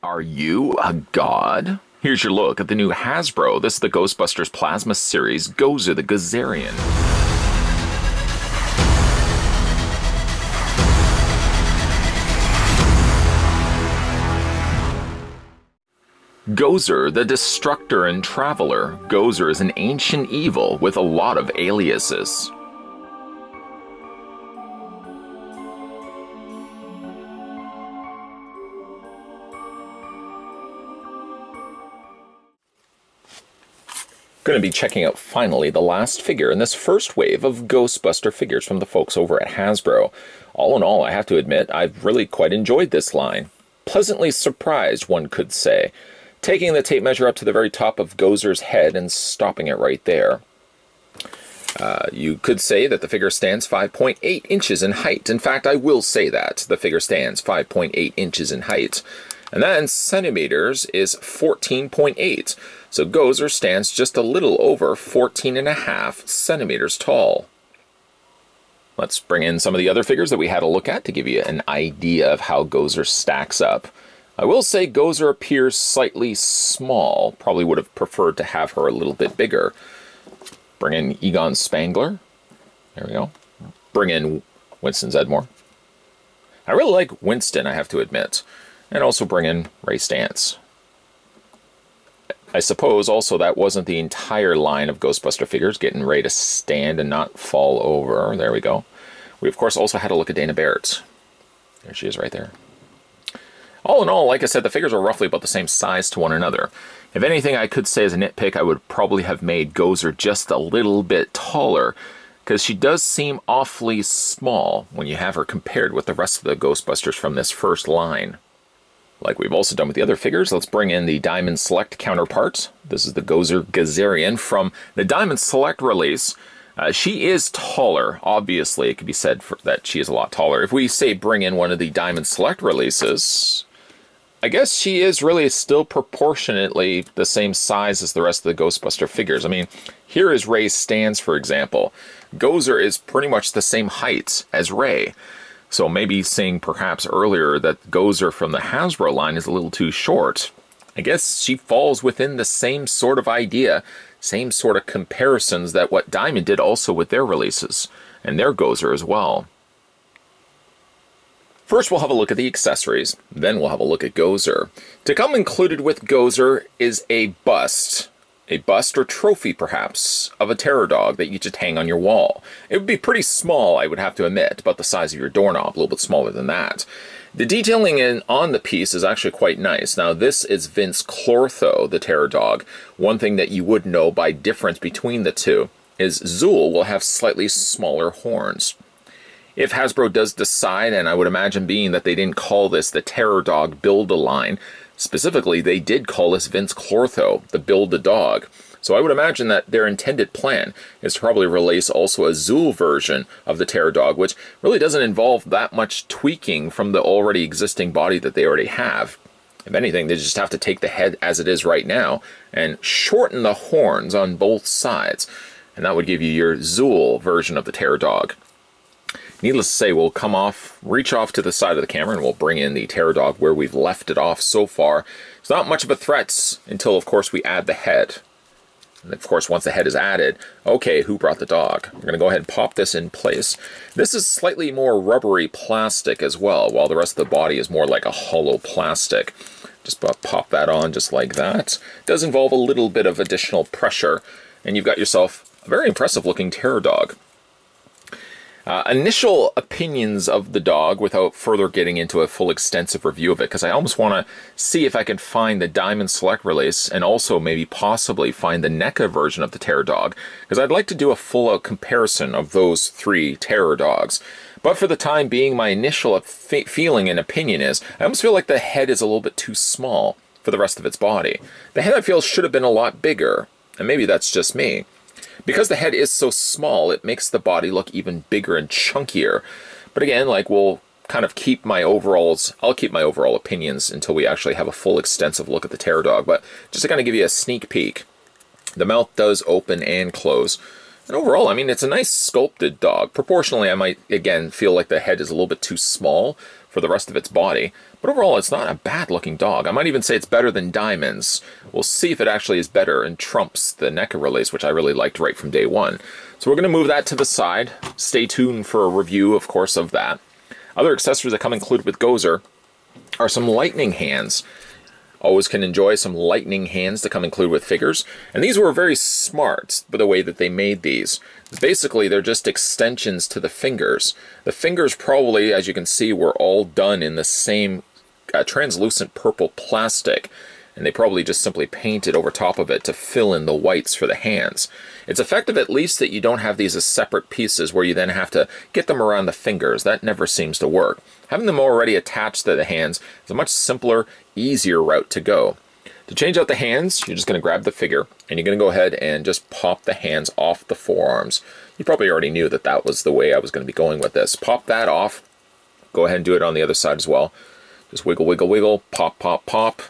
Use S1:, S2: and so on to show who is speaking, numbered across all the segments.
S1: Are you a god? Here's your look at the new Hasbro. This is the Ghostbusters Plasma Series, Gozer the Gozerian. Gozer, the Destructor and Traveler. Gozer is an ancient evil with a lot of aliases. Going to be checking out finally the last figure in this first wave of Ghostbuster figures from the folks over at Hasbro. All in all, I have to admit, I've really quite enjoyed this line. Pleasantly surprised, one could say. Taking the tape measure up to the very top of Gozer's head and stopping it right there. You could say that the figure stands 5.8 inches in height. In fact, I will say that. The figure stands 5.8 inches in height. And that in centimeters is 14.8. So Gozer stands just a little over 14.5 centimeters tall. Let's bring in some of the other figures that we had a look at to give you an idea of how Gozer stacks up. I will say Gozer appears slightly small. Probably would have preferred to have her a little bit bigger. Bring in Egon Spangler. There we go. Bring in Winston Zeddemore. I really like Winston, I have to admit. And also bring in Ray Stantz. I suppose also that wasn't the entire line of Ghostbuster figures getting ready to stand and not fall over. There we go. We of course also had a look at Dana Barrett. There she is right there. All in all, like I said, the figures are roughly about the same size to one another. If anything I could say as a nitpick, I would probably have made Gozer just a little bit taller, because she does seem awfully small when you have her compared with the rest of the Ghostbusters from this first line. Like we've also done with the other figures, let's bring in the Diamond Select counterpart. This is the Gozer Gozerian from the Diamond Select release. She is taller. Obviously, it could be said that she is a lot taller. If we say bring in one of the Diamond Select releases, I guess she is really still proportionately the same size as the rest of the Ghostbuster figures. I mean, here is Ray Stantz, for example. Gozer is pretty much the same height as Ray. So maybe saying perhaps earlier that Gozer from the Hasbro line is a little too short. I guess she falls within the same sort of idea, same sort of comparisons that what Diamond did also with their releases, and their Gozer as well. First we'll have a look at the accessories, then we'll have a look at Gozer. To come included with Gozer is a bust or trophy perhaps, of a terror dog that you just hang on your wall. It would be pretty small, I would have to admit, about the size of your doorknob, a little bit smaller than that. The detailing on the piece is actually quite nice. Now this is Vince Clortho, the terror dog. One thing that you would know by difference between the two is Zool will have slightly smaller horns. If Hasbro does decide, and I would imagine being that they didn't call this the Terror Dog Build-A-Line, specifically they did call this Vince Clortho, the Build-A-Dog. So I would imagine that their intended plan is to probably release also a Zool version of the Terror Dog, which really doesn't involve that much tweaking from the already existing body that they already have. If anything, they just have to take the head as it is right now and shorten the horns on both sides. And that would give you your Zool version of the Terror Dog. Needless to say, we'll reach off to the side of the camera and we'll bring in the Terror Dog where we've left it off so far. It's not much of a threat until, of course, we add the head. And of course, once the head is added, okay, who brought the dog? We're going to go ahead and pop this in place. This is slightly more rubbery plastic as well, while the rest of the body is more like a hollow plastic. Just pop that on just like that. It does involve a little bit of additional pressure, and you've got yourself a very impressive looking Terror Dog. Initial opinions of the dog without further getting into a full extensive review of it, because I almost want to see if I can find the Diamond Select release and also maybe possibly find the NECA version of the Terror Dog, because I'd like to do a full-out comparison of those three Terror Dogs. But for the time being, my initial feeling and opinion is I almost feel like the head is a little bit too small for the rest of its body. The head I feel should have been a lot bigger, and maybe that's just me. Because the head is so small, it makes the body look even bigger and chunkier. But again, like we'll kind of keep my overalls, I'll keep my overall opinions until we actually have a full extensive look at the Terror Dog. But just to kind of give you a sneak peek, the mouth does open and close. And overall, I mean, it's a nice sculpted dog. Proportionally, I might, again, feel like the head is a little bit too small for the rest of its body. But overall, it's not a bad looking dog. I might even say it's better than Diamond's. We'll see if it actually is better and trumps the NECA release, which I really liked right from day one. So we're going to move that to the side. Stay tuned for a review, of course, of that. Other accessories that come included with Gozer are some lightning hands. Always can enjoy some lightning hands to come included with figures. And these were very smart by the way that they made these. Basically, they're just extensions to the fingers. The fingers probably, as you can see, were all done in the same translucent purple plastic. And they probably just simply painted over top of it to fill in the whites for the hands. It's effective at least that you don't have these as separate pieces where you then have to get them around the fingers. That never seems to work. Having them already attached to the hands is a much simpler, easier route to go. To change out the hands, you're just going to grab the figure and you're going to go ahead and just pop the hands off the forearms. You probably already knew that that was the way I was going to be going with this. Pop that off. Go ahead and do it on the other side as well. Just wiggle, wiggle, wiggle, pop, pop, pop.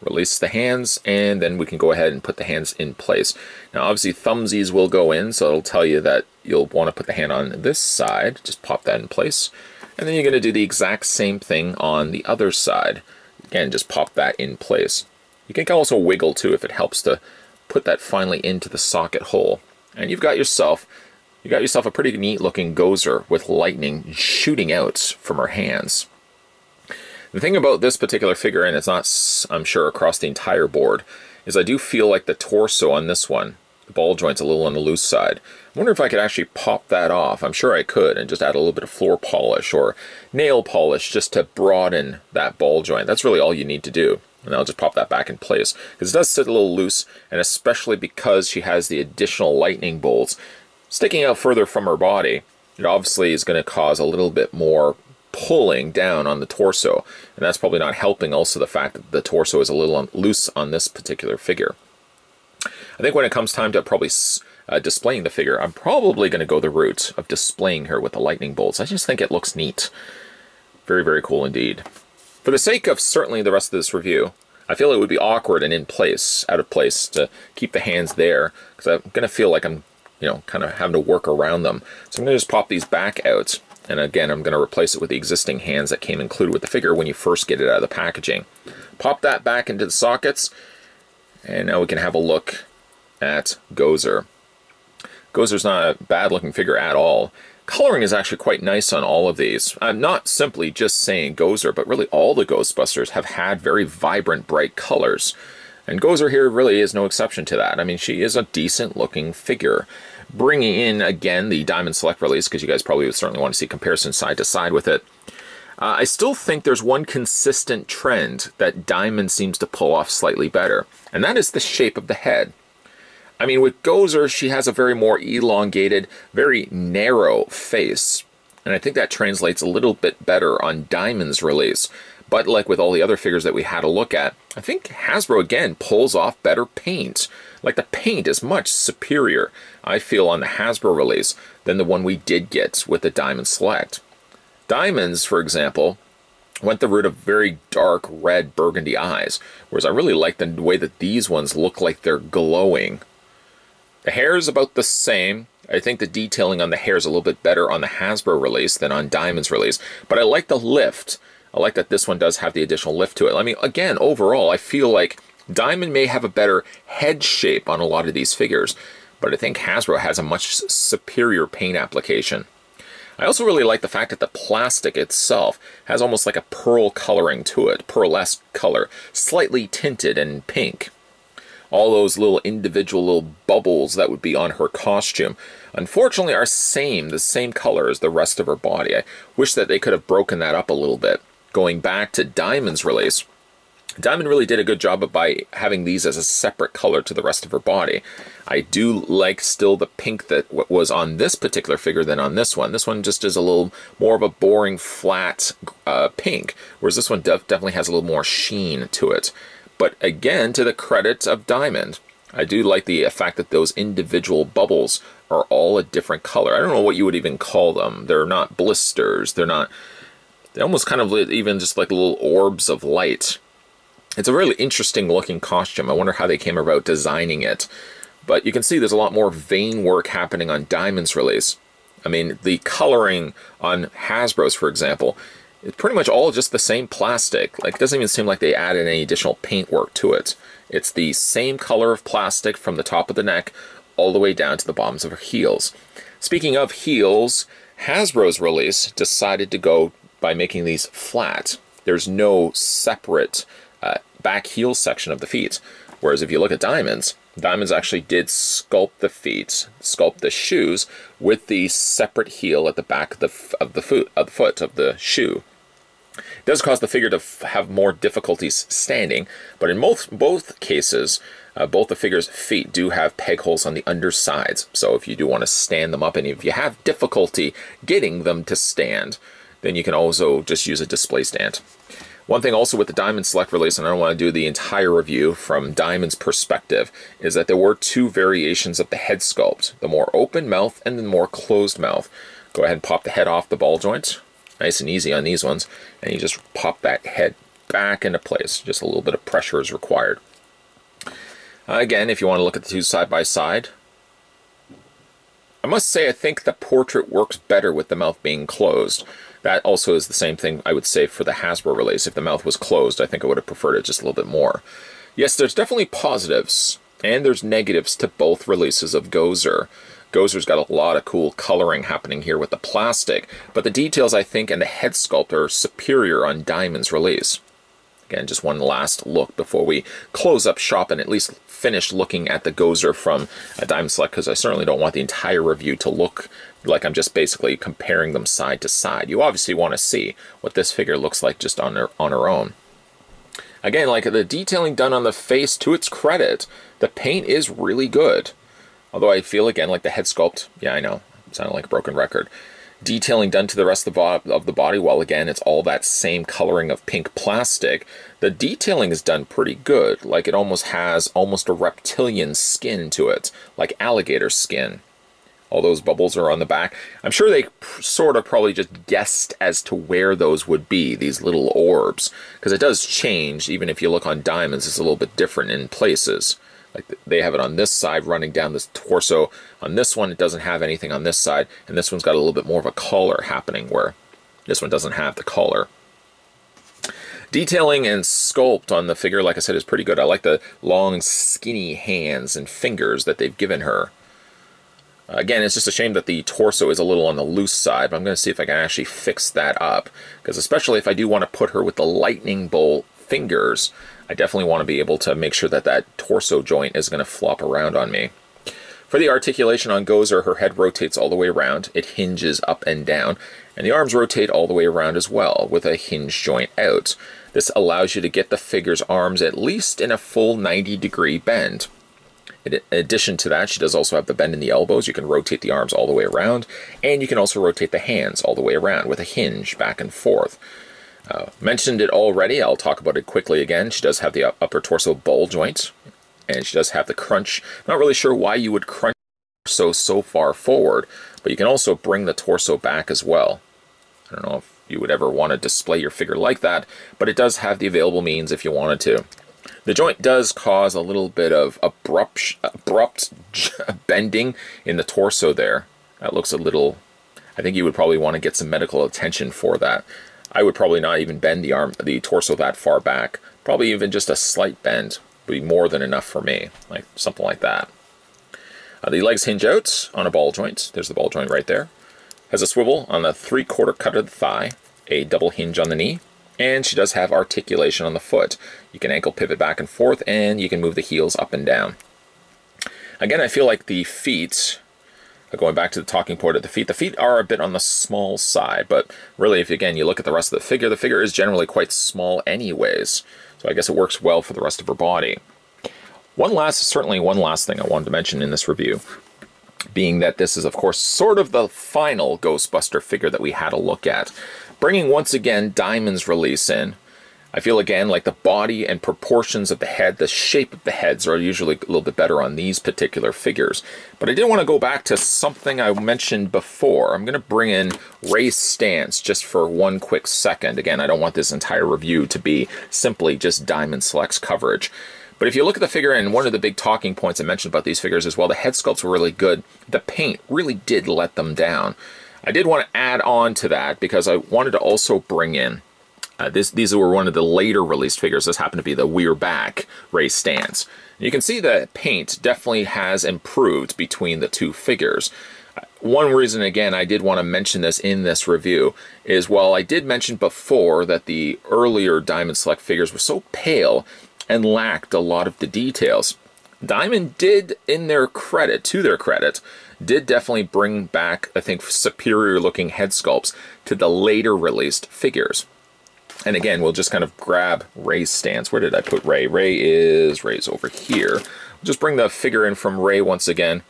S1: Release the hands, and then we can go ahead and put the hands in place. Now, obviously, thumbsies will go in, so it'll tell you that you'll want to put the hand on this side. Just pop that in place. And then you're going to do the exact same thing on the other side. Again, just pop that in place. You can also wiggle, too, if it helps to put that finally into the socket hole. And you've got yourself a pretty neat-looking Gozer with lightning shooting out from her hands. The thing about this particular figure, and it's not, I'm sure, across the entire board, is I do feel like the torso on this one, the ball joint's a little on the loose side. I wonder if I could actually pop that off. I'm sure I could, and just add a little bit of floor polish or nail polish just to broaden that ball joint. That's really all you need to do. And I'll just pop that back in place, because it does sit a little loose, and especially because she has the additional lightning bolts sticking out further from her body, it obviously is going to cause a little bit more pulling down on the torso, and that's probably not helping also the fact that the torso is a little loose on this particular figure. I think when it comes time to probably displaying the figure, I'm probably going to go the route of displaying her with the lightning bolts. I just think it looks neat. Very, very cool indeed. For the sake of certainly the rest of this review, I feel it would be awkward and out of place to keep the hands there, because I'm going to feel like I'm, kind of having to work around them. So I'm going to just pop these back out. And again, I'm going to replace it with the existing hands that came included with the figure when you first get it out of the packaging. Pop that back into the sockets, and now we can have a look at Gozer. Gozer's not a bad looking figure at all. Coloring is actually quite nice on all of these. I'm not simply just saying Gozer, but really all the Ghostbusters have had very vibrant, bright colors. And Gozer here really is no exception to that. I mean, she is a decent looking figure. Bringing in, again, the Diamond Select release, because you guys probably would certainly want to see comparison side to side with it. I still think there's one consistent trend that Diamond seems to pull off slightly better, and that is the shape of the head. I mean, with Gozer, she has a very more elongated, very narrow face, and I think that translates a little bit better on Diamond's release. But like with all the other figures that we had a look at, I think Hasbro, again, pulls off better paint. Like, the paint is much superior, I feel, on the Hasbro release than the one we did get with the Diamond Select. Diamonds, for example, went the route of very dark red burgundy eyes, whereas I really like the way that these ones look like they're glowing. The hair is about the same. I think the detailing on the hair is a little bit better on the Hasbro release than on Diamond's release, but I like the lift. I like that this one does have the additional lift to it. I mean, again, overall, I feel like Diamond may have a better head shape on a lot of these figures, but I think Hasbro has a much superior paint application. I also really like the fact that the plastic itself has almost like a pearl coloring to it, pearlesque color, slightly tinted in pink. All those little individual little bubbles that would be on her costume, unfortunately, are the same color as the rest of her body. I wish that they could have broken that up a little bit. Going back to Diamond's release, Diamond really did a good job by having these as a separate color to the rest of her body. I do like still the pink that was on this particular figure than on this one. This one just is a little more of a boring, flat pink, whereas this one definitely has a little more sheen to it. But again, to the credit of Diamond, I do like the fact that those individual bubbles are all a different color. I don't know what you would even call them. They're not blisters. They're almost kind of even just like little orbs of light. It's a really interesting looking costume. I wonder how they came about designing it. But you can see there's a lot more vein work happening on Diamond's release. I mean, the coloring on Hasbro's, for example, It's pretty much all just the same plastic. Like, it doesn't even seem like they added any additional paint work to it. It's the same color of plastic from the top of the neck all the way down to the bottoms of her heels. Speaking of heels, Hasbro's release decided to go by making these flat. There's no separate back heel section of the feet. Whereas if you look at Diamond's, Diamond's actually did sculpt the feet, sculpt the shoes with the separate heel at the back of the foot of the shoe. It does cause the figure to have more difficulties standing, but in both cases, both the figure's feet do have peg holes on the undersides. So if you do want to stand them up, and if you have difficulty getting them to stand, then you can also just use a display stand. One thing also with the Diamond Select release, and I don't want to do the entire review from Diamond's perspective, is that there were two variations of the head sculpt, the more open mouth and the more closed mouth. Go ahead and pop the head off the ball joint. Nice and easy on these ones, and you just pop that head back into place. Just a little bit of pressure is required. Again, if you want to look at the two side by side, I must say I think the portrait works better with the mouth being closed. That also is the same thing I would say for the Hasbro release. If the mouth was closed, I think I would have preferred it just a little bit more. Yes, there's definitely positives, and there's negatives to both releases of Gozer. Gozer's got a lot of cool coloring happening here with the plastic, but the details, I think, and the head sculpt are superior on Diamond's release. Again, just one last look before we close up shop and at least finish looking at the Gozer from Diamond Select, because I certainly don't want the entire review to look like I'm just basically comparing them side to side. You obviously want to see what this figure looks like just on her own. Again, like the detailing done on the face, to its credit, the paint is really good. Although I feel, again, like the head sculpt, yeah, I know, it sounded like a broken record. Detailing done to the rest of the body, while again, it's all that same coloring of pink plastic, the detailing is done pretty good. Like it almost has a reptilian skin to it, like alligator skin. All those bubbles are on the back. I'm sure they sort of probably just guessed as to where those would be, these little orbs. Because it does change, even if you look on Diamonds, it's a little bit different in places. Like they have it on this side running down this torso. On this one, it doesn't have anything on this side. And this one's got a little bit more of a collar happening, where this one doesn't have the collar. Detailing and sculpt on the figure, like I said, is pretty good. I like the long, skinny hands and fingers that they've given her. Again, it's just a shame that the torso is a little on the loose side, but I'm going to see if I can actually fix that up. Because especially if I do want to put her with the lightning bolt fingers, I definitely want to be able to make sure that that torso joint is going to flop around on me. For the articulation on Gozer, her head rotates all the way around. It hinges up and down, and the arms rotate all the way around as well, with a hinge joint out. This allows you to get the figure's arms at least in a full 90-degree bend. In addition to that, she does also have the bend in the elbows. You can rotate the arms all the way around, and you can also rotate the hands all the way around with a hinge back and forth. Mentioned it already, I'll talk about it quickly again. She does have the upper torso ball joint, and she does have the crunch. Not really sure why you would crunch the torso so far forward, but you can also bring the torso back as well. I don't know if you would ever want to display your figure like that, but it does have the available means if you wanted to. The joint does cause a little bit of abrupt bending in the torso there. That looks a little... I think you would probably want to get some medical attention for that. I would probably not even bend the torso that far back. Probably even just a slight bend would be more than enough for me, like something like that. The legs hinge out on a ball joint. There's the ball joint right there. Has a swivel on the 3/4 cut of the thigh, a double hinge on the knee, and she does have articulation on the foot. You can ankle pivot back and forth, and you can move the heels up and down. Again, I feel like the feet... Going back to the talking point of the feet are a bit on the small side, but really, if again you look at the rest of the figure is generally quite small anyways, so I guess it works well for the rest of her body. Certainly one last thing I wanted to mention in this review, being that this is, of course, sort of the final Ghostbuster figure that we had a look at, bringing once again Diamond's release in. I feel again like the body and proportions of the head, the shape of the heads are usually a little bit better on these particular figures. But I did want to go back to something I mentioned before. I'm going to bring in Ray's stance just for one quick second. Again, I don't want this entire review to be simply just Diamond Select's coverage. But if you look at the figure, and one of the big talking points I mentioned about these figures is, well, the head sculpts were really good. The paint really did let them down. I did want to add on to that because I wanted to also bring in, these were one of the later released figures. This happened to be the We're Back Ray Stantz. You can see the paint definitely has improved between the two figures. One reason, again, I did want to mention this in this review is, well, I did mention before that the earlier Diamond Select figures were so pale and lacked a lot of the details. Diamond did, in their credit, to their credit, did definitely bring back, I think, superior looking head sculpts to the later released figures. And again, we'll just kind of grab Ray's stance. Where did I put Ray? Ray's over here. We'll just bring the figure in from Ray once again.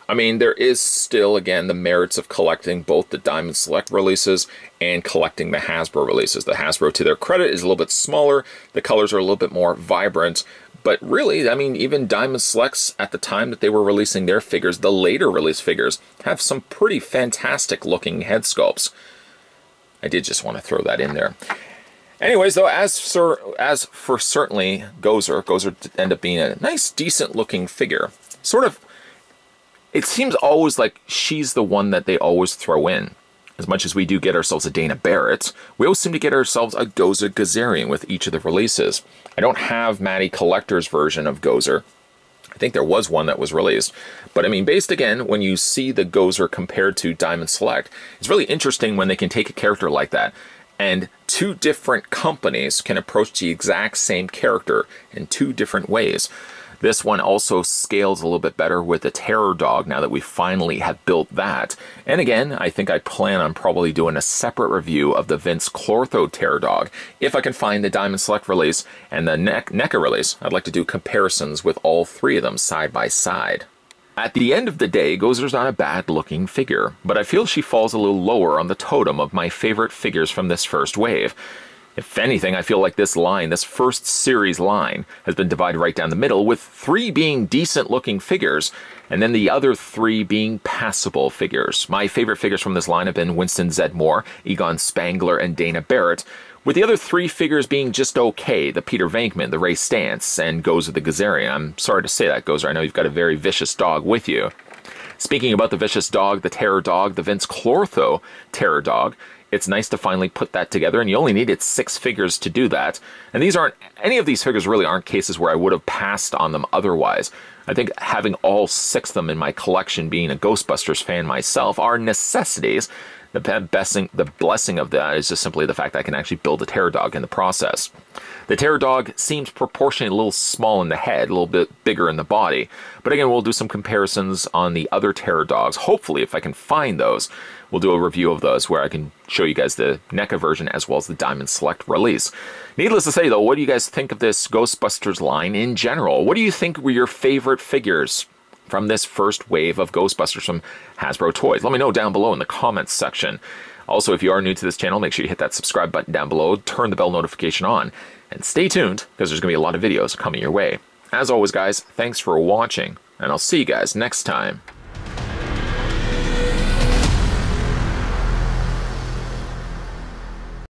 S1: I mean, there is still, again, the merits of collecting both the Diamond Select releases and collecting the Hasbro releases. The Hasbro, to their credit, is a little bit smaller. The colors are a little bit more vibrant. But really, I mean, even Diamond Selects, at the time that they were releasing their figures, the later release figures, have some pretty fantastic looking head sculpts. I did just want to throw that in there. Anyways, though, as for certainly Gozer ended up being a nice, decent looking figure. Sort of, it seems always like she's the one that they always throw in. As much as we do get ourselves a Dana Barrett, we always seem to get ourselves a Gozer Gazarian with each of the releases. I don't have Matty Collector's version of Gozer. I think there was one that was released. But I mean, based again, when you see the Gozer compared to Diamond Select, it's really interesting when they can take a character like that and two different companies can approach the exact same character in two different ways. This one also scales a little bit better with the Terror Dog now that we finally have built that. And again, I think I plan on probably doing a separate review of the Vince Clortho Terror Dog. If I can find the Diamond Select release and the NECA release, I'd like to do comparisons with all three of them side by side. At the end of the day, Gozer's not a bad looking figure, but I feel she falls a little lower on the totem of my favorite figures from this first wave. If anything, I feel like this line, this first series line, has been divided right down the middle, with 3 being decent-looking figures, and then the other 3 being passable figures. My favorite figures from this line have been Winston Zeddemore, Egon Spangler, and Dana Barrett, with the other 3 figures being just okay, the Peter Venkman, the Ray Stantz, and Gozer the Gazarian. I'm sorry to say that, Gozer. I know you've got a very vicious dog with you. Speaking about the vicious dog, the Terror Dog, the Vince Clortho Terror Dog, it's nice to finally put that together, and you only needed 6 figures to do that. And these aren't, any of these figures really aren't cases where I would have passed on them otherwise. I think having all 6 of them in my collection, being a Ghostbusters fan myself, are necessities. The blessing of that is just simply the fact that I can actually build a Terror Dog in the process. The Terror Dog seems proportionally a little small in the head, a little bit bigger in the body. But again, we'll do some comparisons on the other Terror Dogs. Hopefully, if I can find those, we'll do a review of those where I can show you guys the NECA version as well as the Diamond Select release. Needless to say, though, what do you guys think of this Ghostbusters line in general? What do you think were your favorite figures from this first wave of Ghostbusters from Hasbro Toys? Let me know down below in the comments section. Also, if you are new to this channel, make sure you hit that subscribe button down below, turn the bell notification on, and stay tuned, because there's going to be a lot of videos coming your way. As always, guys, thanks for watching, and I'll see you guys next time.